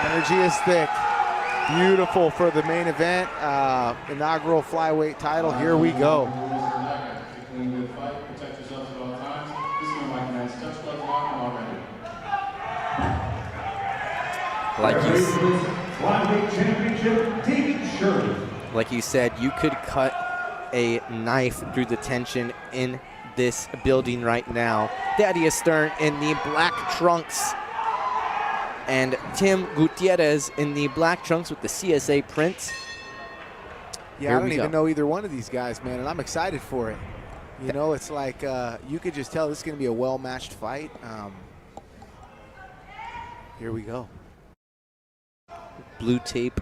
Energy is thick. Beautiful for the main event. Inaugural flyweight title. Here we go. Like you said, you could cut a knife through the tension in this building right now. Thaddeus Stern in the black trunks and Tim Gutierrez in the black trunks with the CSA print. Yeah, I don't even know either one of these guys, man, and I'm excited for it. You know, it's like you could just tell this is going to be a well-matched fight. Here we go. Blue tape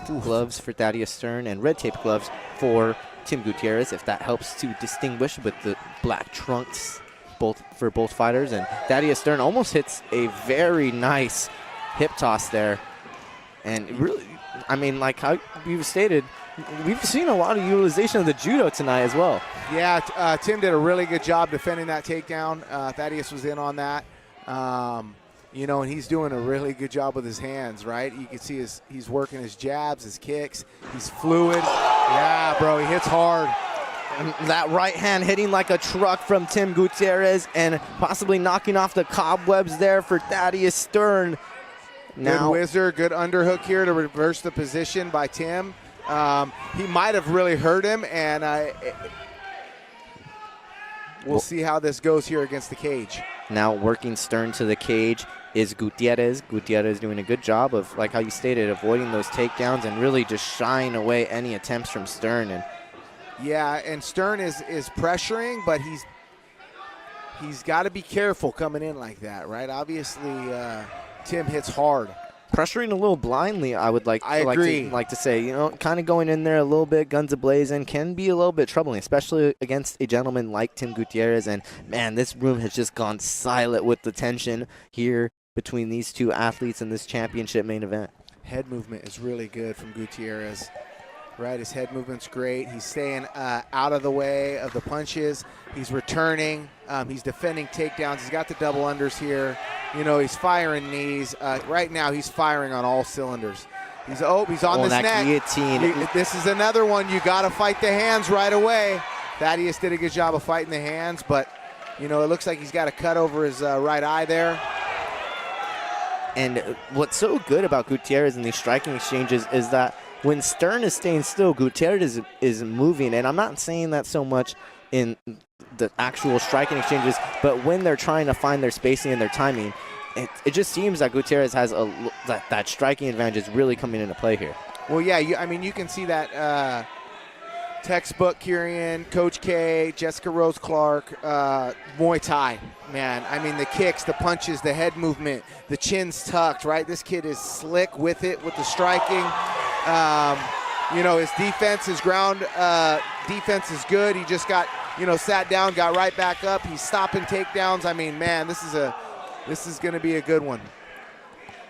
gloves for Thaddeus Stern and red tape gloves for Tim Gutierrez, if that helps to distinguish with the black trunks for both fighters. And Thaddeus Stern almost hits a very nice hip toss there. And really, I mean, like how you've stated, we've seen a lot of utilization of the judo tonight as well. Yeah, Tim did a really good job defending that takedown. Thaddeus was in on that. You know, and he's doing a really good job with his hands, right? You can see he's working his jabs, his kicks. He's fluid. Yeah, bro, he hits hard. And that right hand hitting like a truck from Tim Gutierrez and possibly knocking off the cobwebs there for Thaddeus Stern. Now, good whizzer, good underhook here to reverse the position by Tim. He might have really hurt him, and we'll see how this goes here against the cage. Now working Stern to the cage is Gutierrez. Gutierrez doing a good job of, like how you stated, avoiding those takedowns and really just shying away any attempts from Stern. And yeah, and Stern is pressuring, but he's got to be careful coming in like that, right? Obviously, Tim hits hard. Pressuring a little blindly, I would like to say, you know, kind of going in there a little bit, guns a-blazing, can be a little bit troubling, especially against a gentleman like Tim Gutierrez. And, man, this room has just gone silent with the tension here between these two athletes in this championship main event. Head movement is really good from Gutierrez, right? His head movement's great. He's staying out of the way of the punches. He's returning. He's defending takedowns. He's got the double unders here. You know, he's firing knees. Right now, he's firing on all cylinders. He's on this neck. Guillotine. This is another one. You got to fight the hands right away. Thaddeus did a good job of fighting the hands, but, you know, it looks like he's got a cut over his right eye there. And what's so good about Gutierrez in these striking exchanges is that when Stern is staying still, Gutierrez is moving. And I'm not saying that so much in the actual striking exchanges, but when they're trying to find their spacing and their timing, it just seems that Gutierrez has that striking advantage is really coming into play here. Well, yeah, I mean, you can see that textbook Kyrian, Coach K, Jessica Rose Clark, Muay Thai, man. I mean, the kicks, the punches, the head movement, the chin's tucked, right? This kid is slick with it, with the striking. You know, his defense, his ground defense is good. He just got, you know, sat down, got right back up. He's stopping takedowns. I mean, man, this is going to be a good one.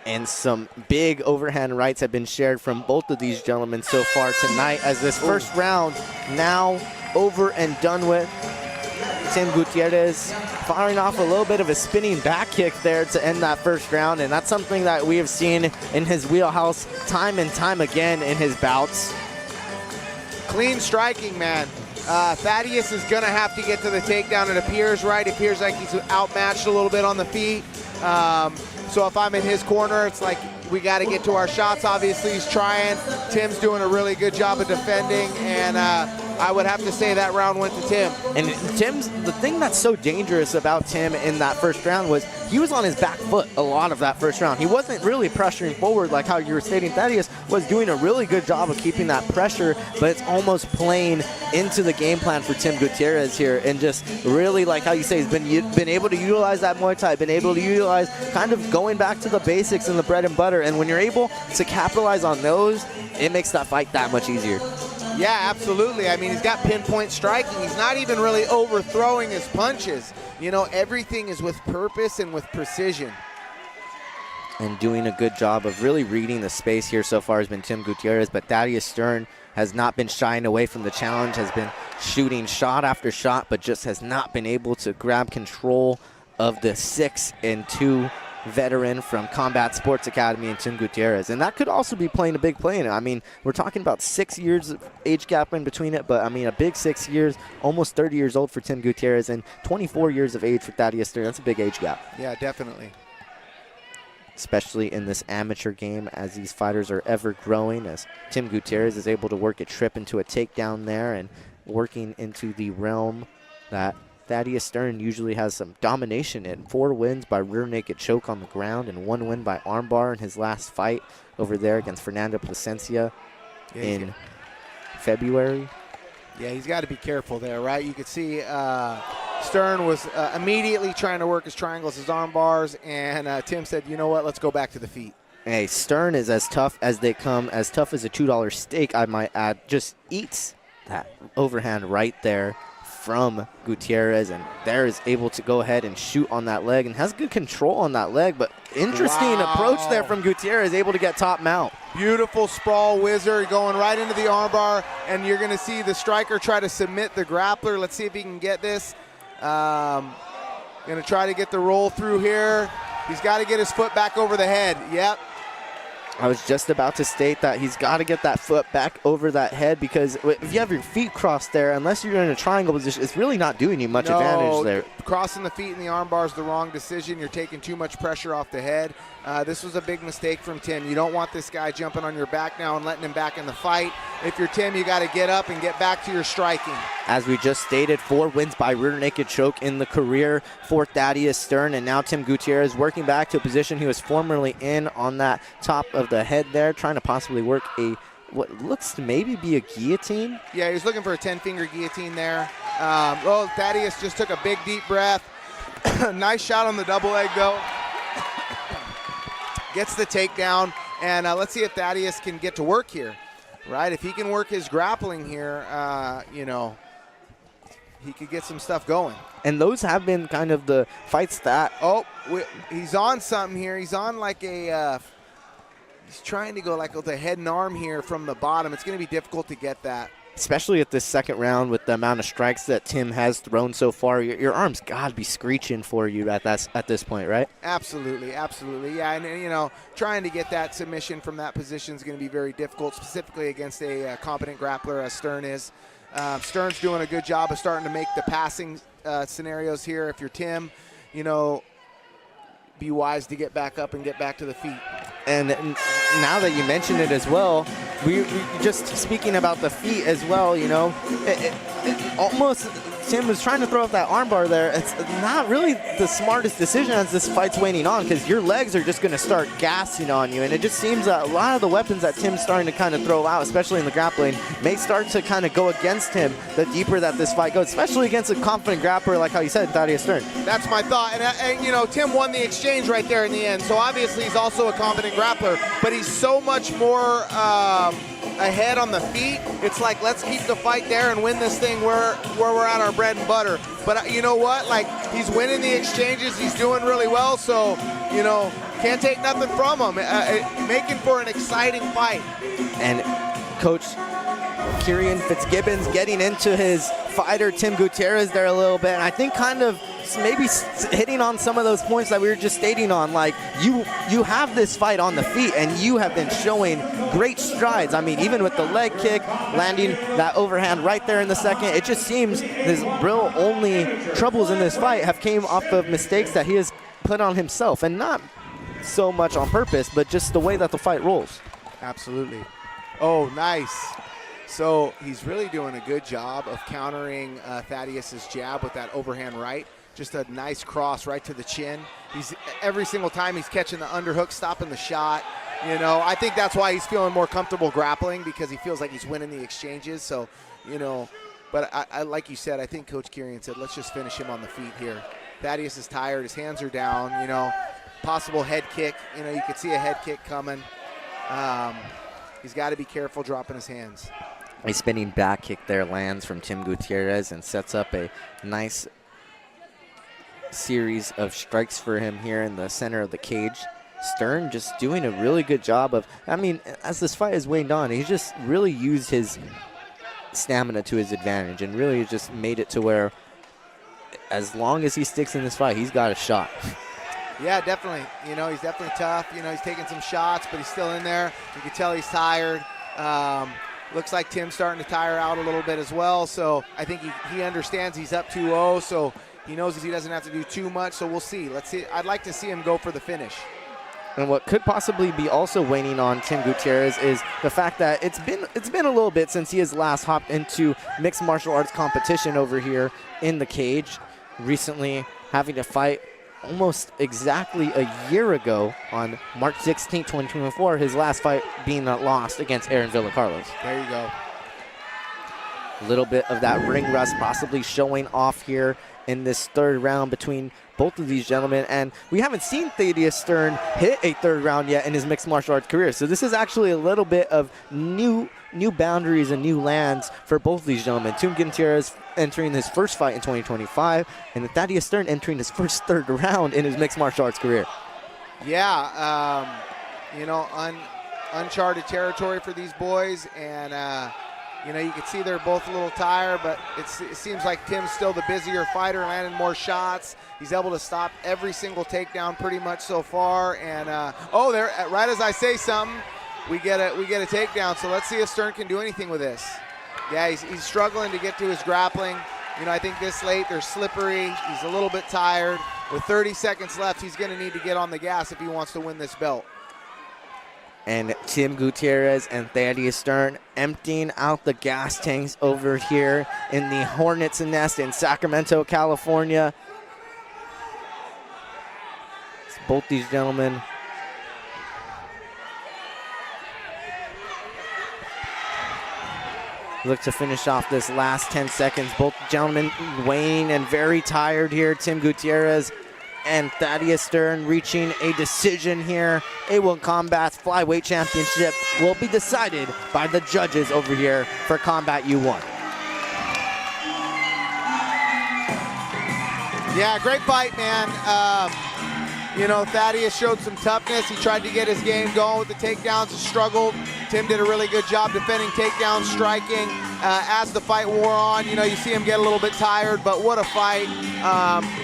And some big overhand rights have been shared from both of these gentlemen so far tonight as this first round now over and done with. Tim Gutierrez firing off a little bit of a spinning back kick there to end that first round, and that's something that we have seen in his wheelhouse time and time again in his bouts. Clean striking, man. Thaddeus is going to have to get to the takedown, it appears, right? It appears like he's outmatched a little bit on the feet. So if I'm in his corner, it's like we got to get to our shots. Obviously, he's trying. Tim's doing a really good job of defending, and I would have to say that round went to Tim. And the thing that's so dangerous about Tim in that first round was he was on his back foot a lot of that first round. He wasn't really pressuring forward like how you were stating. Thaddeus was doing a really good job of keeping that pressure, but it's almost playing into the game plan for Tim Gutierrez here, and just really, like how you say, he's been able to utilize that Muay Thai, been able to utilize kind of going back to the basics and the bread and butter. And when you're able to capitalize on those, it makes that fight that much easier. Yeah, absolutely. I mean, he's got pinpoint striking. He's not even really overthrowing his punches. You know, everything is with purpose and with precision. And doing a good job of really reading the space here so far has been Tim Gutierrez, but Thaddeus Stern has not been shying away from the challenge, has been shooting shot after shot, but just has not been able to grab control of the 6-2 veteran from Combat Sports Academy and Tim Gutierrez. And that could also be playing a big play in it. I mean, we're talking about 6 years of age gap in between it, but I mean, a big 6 years, almost 30 years old for Tim Gutierrez and 24 years of age for Thaddeus Stern. That's a big age gap. Yeah, definitely. Especially in this amateur game as these fighters are ever growing, as Tim Gutierrez is able to work a trip into a takedown there and working into the realm that Thaddeus Stern usually has some domination in. 4 wins by rear naked choke on the ground and 1 win by armbar in his last fight over there against Fernando Plasencia in February. Yeah, he's got to be careful there, right? You could see Stern was immediately trying to work his triangles, his arm bars, and Tim said, you know what, let's go back to the feet. Hey, Stern is as tough as they come, as tough as a $2 steak, I might add. Just eats that overhand right there from Gutierrez, and there is able to go ahead and shoot on that leg and has good control on that leg, but interesting approach there from Gutierrez, able to get top mount. Beautiful sprawl whizzer going right into the armbar, and you're going to see the striker try to submit the grappler. Let's see if he can get this. Going to try to get the roll through here. He's got to get his foot back over the head. Yep. I was just about to state that he's got to get that foot back over that head, because if you have your feet crossed there, unless you're in a triangle position, it's really not doing you much advantage there. Crossing the feet in the arm bar is the wrong decision. You're taking too much pressure off the head. This was a big mistake from Tim. You don't want this guy jumping on your back now and letting him back in the fight. If you're Tim, you got to get up and get back to your striking. As we just stated, 4 wins by rear naked choke in the career for Thaddeus Stern, and now Tim Gutierrez working back to a position he was formerly in on that top of the head there, trying to possibly work what looks to maybe be a guillotine. Yeah, he was looking for a 10-finger guillotine there. Thaddeus just took a big, deep breath. Nice shot on the double leg, though. Gets the takedown, and let's see if Thaddeus can get to work here, right? If he can work his grappling here, you know, he could get some stuff going. And those have been kind of the fights that... He's on something here. He's on like a... he's trying to go like with a head and arm here from the bottom. It's going to be difficult to get that. Especially at this second round with the amount of strikes that Tim has thrown so far, your arm's got to be screeching for you at this point, right? Absolutely, absolutely. Yeah, and you know, trying to get that submission from that position is going to be very difficult, specifically against a competent grappler as Stern is. Stern's doing a good job of starting to make the passing scenarios here. If you're Tim, you know, be wise to get back up and get back to the feet. And now that you mention it as well, we just speaking about the feet as well, you know, it almost Tim was trying to throw up that armbar there. It's not really the smartest decision as this fight's waning on, because your legs are just going to start gassing on you. And it just seems that a lot of the weapons that Tim's starting to kind of throw out, especially in the grappling, may start to kind of go against him the deeper that this fight goes, especially against a confident grappler like how you said, Thaddeus Stern. That's my thought. And you know, Tim won the exchange right there in the end. So obviously he's also a competent grappler, but he's so much more ahead on the feet. It's like, let's keep the fight there and win this thing where we're at our bread and butter. But you know what? Like, he's winning the exchanges. He's doing really well. So, you know, can't take nothing from him. Making for an exciting fight. And Coach Kieran Fitzgibbons getting into his fighter Tim Gutierrez there a little bit. And I think kind of maybe hitting on some of those points that we were just stating on. Like, you have this fight on the feet, and you have been showing great strides. I mean, even with the leg kick, landing that overhand right there in the second, it just seems his real only troubles in this fight have came off of mistakes that he has put on himself, and not so much on purpose, but just the way that the fight rolls. Absolutely. Oh, nice. So he's really doing a good job of countering Thaddeus's jab with that overhand right. Just a nice cross right to the chin. He's every single time he's catching the underhook, stopping the shot. You know, I think that's why he's feeling more comfortable grappling, because he feels like he's winning the exchanges. So, you know, but I like you said, I think Coach Kieran said, let's just finish him on the feet here. Thaddeus is tired. His hands are down, you know. Possible head kick. You know, you could see a head kick coming. He's got to be careful dropping his hands. A spinning back kick there lands from Tim Gutierrez and sets up a nice series of strikes for him here in the center of the cage. Stern just doing a really good job of, I mean, as this fight has waned on, he's just really used his stamina to his advantage and really just made it to where as long as he sticks in this fight, he's got a shot. Yeah, definitely. You know, he's definitely tough. You know, he's taking some shots, but he's still in there. You can tell he's tired. Looks like Tim's starting to tire out a little bit as well. So I think he understands he's up 2-0, so he knows that he doesn't have to do too much. So we'll see. Let's see. I'd like to see him go for the finish. And what could possibly be also waning on Tim Gutierrez is the fact that it's been a little bit since he has last hopped into mixed martial arts competition over here in the cage. Recently having to fight almost exactly a year ago on March 16, 2024, his last fight being lost against Aaron Villacarlos. There you go. A little bit of that ring rust possibly showing off here in this third round between both of these gentlemen, and we haven't seen Thaddeus Stern hit a third round yet in his mixed martial arts career, so this is actually a little bit of new boundaries and new lands for both of these gentlemen. Tim Gutierrez entering his first fight in 2025, and Thaddeus Stern entering his first third round in his mixed martial arts career. Yeah, you know, uncharted territory for these boys, and you know, you can see they're both a little tired, but it seems like Tim's still the busier fighter, landing more shots. He's able to stop every single takedown pretty much so far. And oh, there, right as I say something, we get a takedown. So let's see if Stern can do anything with this. Yeah, he's struggling to get to his grappling. You know, I think this late they're slippery. He's a little bit tired. With 30 seconds left, he's going to need to get on the gas if he wants to win this belt. And Tim Gutierrez and Thaddeus Stern emptying out the gas tanks over here in the Hornets Nest in Sacramento, California. It's both these gentlemen look to finish off this last 10 seconds. Both gentlemen waning and very tired here. Tim Gutierrez and Thaddeus Stern reaching a decision here. A1Combat's flyweight championship will be decided by the judges over here for CombatU 1. Yeah, great fight, man. You know, Thaddeus showed some toughness. He tried to get his game going with the takedowns and struggled. Tim did a really good job defending takedowns, striking. As the fight wore on, you know, you see him get a little bit tired, but what a fight.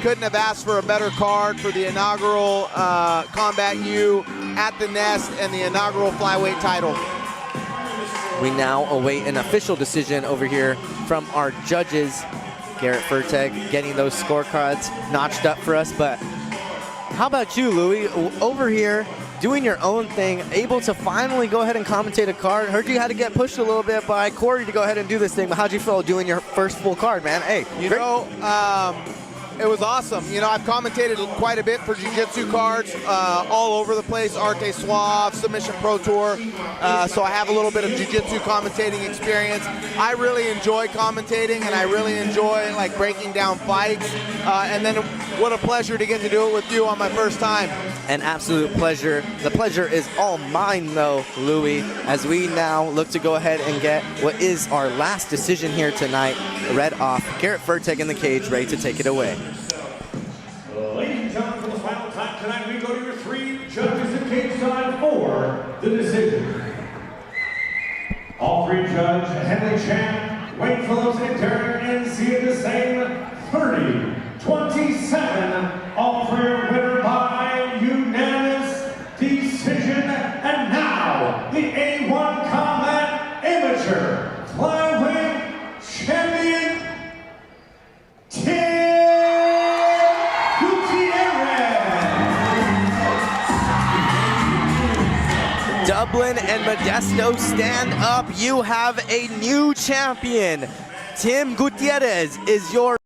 Couldn't have asked for a better card for the inaugural CombatU at the Nest and the inaugural flyweight title. We now await an official decision over here from our judges. Garrett Furteg getting those scorecards notched up for us, but how about you, Louis, over here doing your own thing, able to finally go ahead and commentate a card? Heard you had to get pushed a little bit by Corey to go ahead and do this thing, but how'd you feel doing your first full card, man? Hey, you know, it was awesome. You know, I've commentated quite a bit for jiu-jitsu cards all over the place, Arte Suave, Submission Pro Tour, so I have a little bit of jiu-jitsu commentating experience. I really enjoy commentating, and I really enjoy like breaking down fights, and then what a pleasure to get to do it with you on my first time. An absolute pleasure. The pleasure is all mine, though, Louis, as we now look to go ahead and get what is our last decision here tonight read off. Garrett Furteg in the cage, ready to take it away. Ladies and gentlemen, for the final time tonight, we go to your three judges in cage side for the decision. All three judge Henley Chan, Wayne Phillips, and Derek NC at the same 30-27. All three are winner by unanimous decision. And now, the A1Combat Amateur Flyweight Champion, Tim Gutierrez. Dublin and Modesto, stand up. You have a new champion. Tim Gutierrez is your